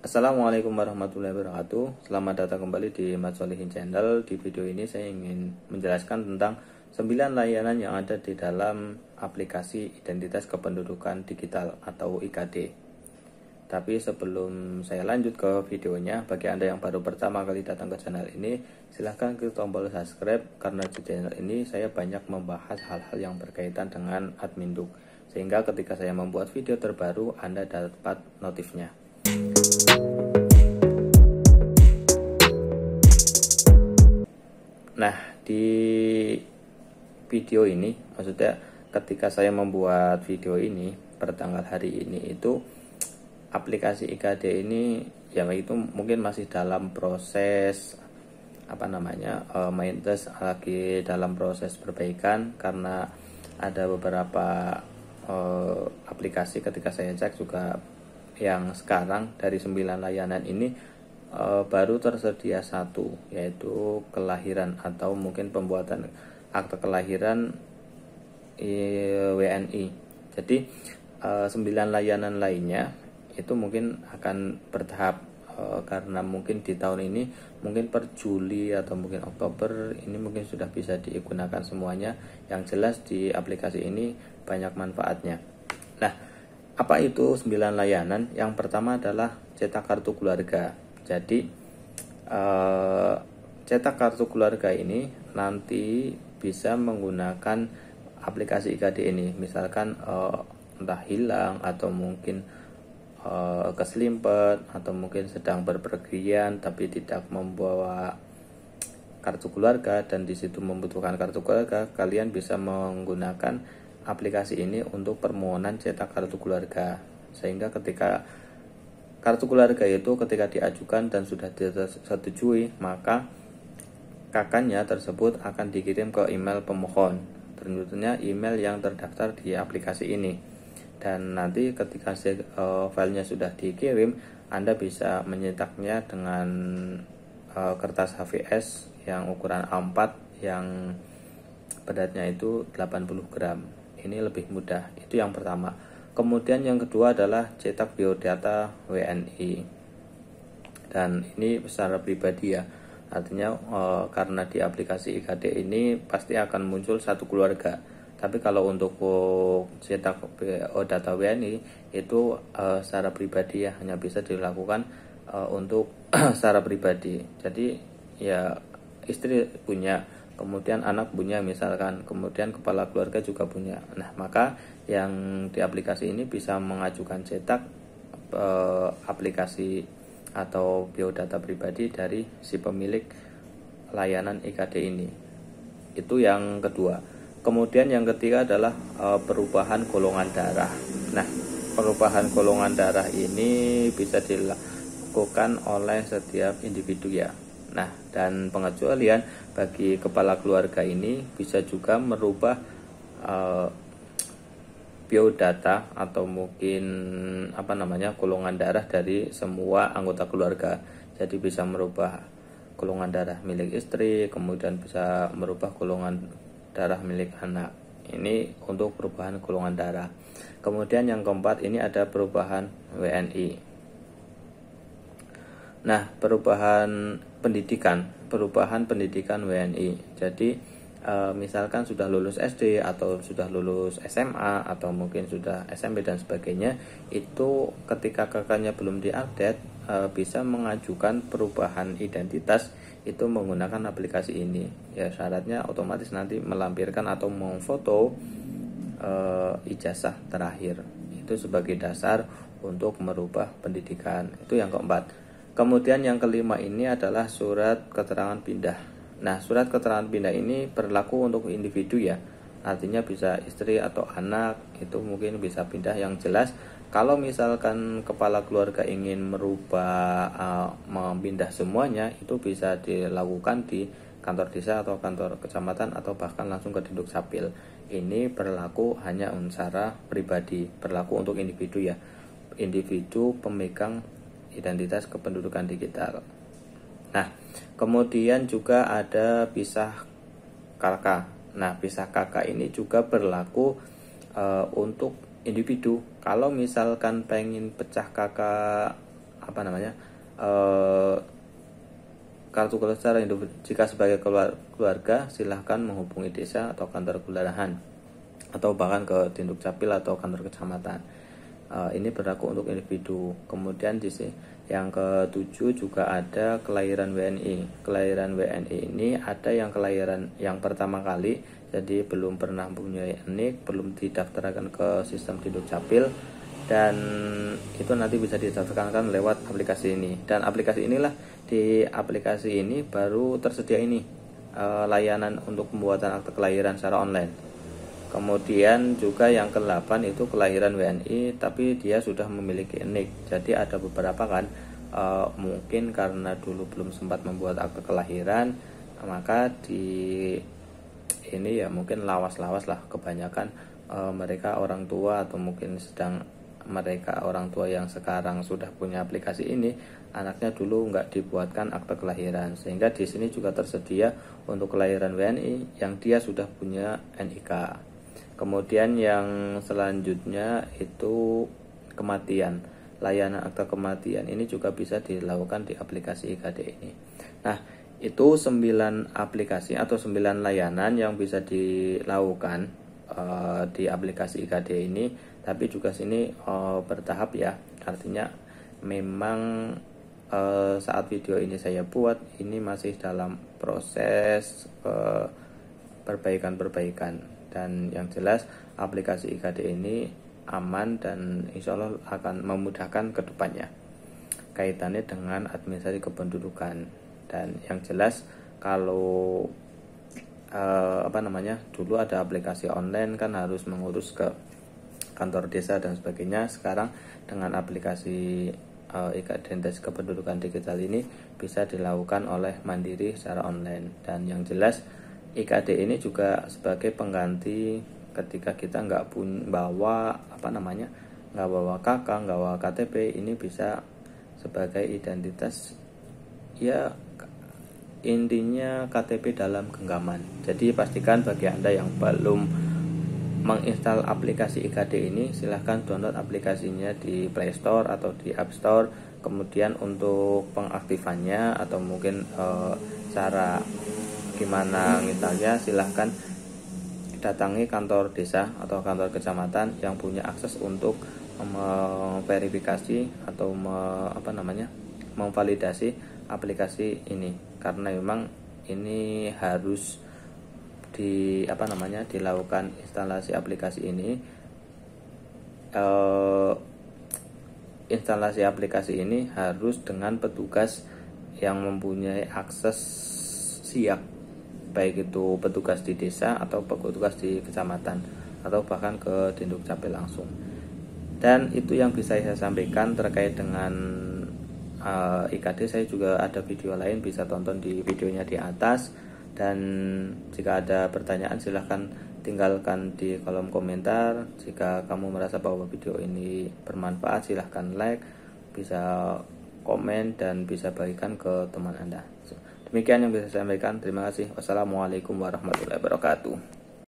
Assalamualaikum warahmatullahi wabarakatuh. Selamat datang kembali di Mat Solihin Channel. Di video ini saya ingin menjelaskan tentang 9 layanan yang ada di dalam aplikasi Identitas Kependudukan Digital atau IKD. Tapi sebelum saya lanjut ke videonya, bagi Anda yang baru pertama kali datang ke channel ini, silahkan klik tombol subscribe, karena di channel ini saya banyak membahas hal-hal yang berkaitan dengan adminduk, sehingga ketika saya membuat video terbaru Anda dapat notifnya. Nah, di video ini, maksudnya ketika saya membuat video ini pertanggal hari ini, itu aplikasi IKD ini ya itu mungkin masih dalam proses maintenance, lagi dalam proses perbaikan, karena ada beberapa aplikasi ketika saya cek juga yang sekarang dari 9 layanan ini baru tersedia satu, yaitu kelahiran atau mungkin pembuatan akte kelahiran WNI. Jadi 9 layanan lainnya itu mungkin akan bertahap, karena mungkin di tahun ini mungkin per Juli atau mungkin Oktober ini mungkin sudah bisa digunakan semuanya. Yang jelas di aplikasi ini banyak manfaatnya. Nah, apa itu 9 layanan? Yang pertama adalah cetak kartu keluarga. Jadi cetak kartu keluarga ini nanti bisa menggunakan aplikasi IKD ini. Misalkan entah hilang atau mungkin keselimpet atau mungkin sedang berpergian tapi tidak membawa kartu keluarga dan di situ membutuhkan kartu keluarga, kalian bisa menggunakan aplikasi ini untuk permohonan cetak kartu keluarga. Sehingga ketika kartu keluarga itu ketika diajukan dan sudah disetujui, maka kakaknya tersebut akan dikirim ke email pemohon, tentunya email yang terdaftar di aplikasi ini. Dan nanti ketika filenya sudah dikirim, Anda bisa menyetaknya dengan kertas HVS yang ukuran A4 yang beratnya itu 80 gram. Ini lebih mudah. Itu yang pertama. Kemudian yang kedua adalah cetak biodata WNI. Dan ini secara pribadi ya. Artinya karena di aplikasi IKD ini pasti akan muncul satu keluarga. Tapi kalau untuk cetak data WNI itu secara pribadi ya, hanya bisa dilakukan untuk secara pribadi. Jadi ya istri punya, kemudian anak punya misalkan, kemudian kepala keluarga juga punya. Nah, maka yang di aplikasi ini bisa mengajukan cetak aplikasi atau biodata pribadi dari si pemilik layanan IKD ini. Itu yang kedua. Kemudian yang ketiga adalah perubahan golongan darah. Nah, perubahan golongan darah ini bisa dilakukan oleh setiap individu ya. Nah, dan pengecualian bagi kepala keluarga ini bisa juga merubah biodata atau mungkin golongan darah dari semua anggota keluarga. Jadi bisa merubah golongan darah milik istri, kemudian bisa merubah golongan darah milik anak. Ini untuk perubahan golongan darah. Kemudian yang keempat ini ada perubahan WNI. Nah, perubahan pendidikan WNI. Jadi misalkan sudah lulus SD atau sudah lulus SMA atau mungkin sudah SMP dan sebagainya, itu ketika kakaknya belum diupdate bisa mengajukan perubahan identitas itu menggunakan aplikasi ini. Ya, syaratnya otomatis nanti melampirkan atau memfoto ijazah terakhir. Itu sebagai dasar untuk merubah pendidikan. Itu yang keempat. Kemudian yang kelima ini adalah surat keterangan pindah. Nah, surat keterangan pindah ini berlaku untuk individu ya. Artinya bisa istri atau anak, itu mungkin bisa pindah. Yang jelas kalau misalkan kepala keluarga ingin merubah memindah semuanya, itu bisa dilakukan di kantor desa atau kantor kecamatan atau bahkan langsung ke Dinduk Capil. Ini berlaku hanya secara pribadi, berlaku untuk individu ya. Individu pemegang identitas kependudukan digital. Nah, kemudian juga ada pisah KK. Nah, pisah KK ini juga berlaku untuk individu. Kalau misalkan pengen pecah KK kartu keluarga secara individu. Jika sebagai keluarga, silahkan menghubungi desa atau kantor kelurahan atau bahkan ke Dinduk Capil atau kantor kecamatan. Ini berlaku untuk individu. Kemudian di sini yang ketujuh juga ada kelahiran WNI. Kelahiran WNI ini ada yang kelahiran yang pertama kali, jadi belum pernah punya NIK, belum didaftarkan ke sistem Dinduk Capil, dan itu nanti bisa didaftarkan lewat aplikasi ini. Dan aplikasi inilah, di aplikasi ini baru tersedia ini layanan untuk pembuatan akte kelahiran secara online. Kemudian juga yang ke-8 itu kelahiran WNI tapi dia sudah memiliki NIK. Jadi ada beberapa kan mungkin karena dulu belum sempat membuat akte kelahiran, maka di ini ya mungkin lawas-lawas lah, kebanyakan mereka orang tua atau mungkin sedang mereka orang tua yang sekarang sudah punya aplikasi ini, anaknya dulu nggak dibuatkan akte kelahiran, sehingga di sini juga tersedia untuk kelahiran WNI yang dia sudah punya NIK. Kemudian yang selanjutnya itu kematian. Layanan akte kematian ini juga bisa dilakukan di aplikasi IKD ini. Nah, itu 9 aplikasi atau 9 layanan yang bisa dilakukan di aplikasi IKD ini. Tapi juga sini bertahap ya, artinya memang saat video ini saya buat ini masih dalam proses perbaikan, dan yang jelas aplikasi IKD ini aman dan insya Allah akan memudahkan ke depannya kaitannya dengan administrasi kependudukan. Dan yang jelas kalau dulu ada aplikasi online kan harus mengurus ke kantor desa dan sebagainya. Sekarang dengan aplikasi identitas kependudukan digital ini bisa dilakukan oleh mandiri secara online. Dan yang jelas IKD ini juga sebagai pengganti ketika kita nggak bawa nggak bawa KK, nggak bawa KTP, ini bisa sebagai identitas ya, intinya KTP dalam genggaman. Jadi pastikan bagi Anda yang belum menginstal aplikasi IKD ini, silahkan download aplikasinya di Play Store atau di App Store. Kemudian untuk pengaktifannya atau mungkin cara gimana nginstalnya, silahkan datangi kantor desa atau kantor kecamatan yang punya akses untuk memverifikasi atau memvalidasi aplikasi ini, karena memang ini harus dilakukan instalasi aplikasi ini. Instalasi aplikasi ini harus dengan petugas yang mempunyai akses siap, baik itu petugas di desa atau petugas di kecamatan atau bahkan ke Dinduk Capil langsung. Dan itu yang bisa saya sampaikan terkait dengan IKD. Saya juga ada video lain, bisa tonton di videonya di atas. Dan jika ada pertanyaan silahkan tinggalkan di kolom komentar. Jika kamu merasa bahwa video ini bermanfaat, silahkan like, bisa komen, dan bisa bagikan ke teman Anda. Demikian yang bisa saya sampaikan. Terima kasih. Wassalamualaikum warahmatullahi wabarakatuh.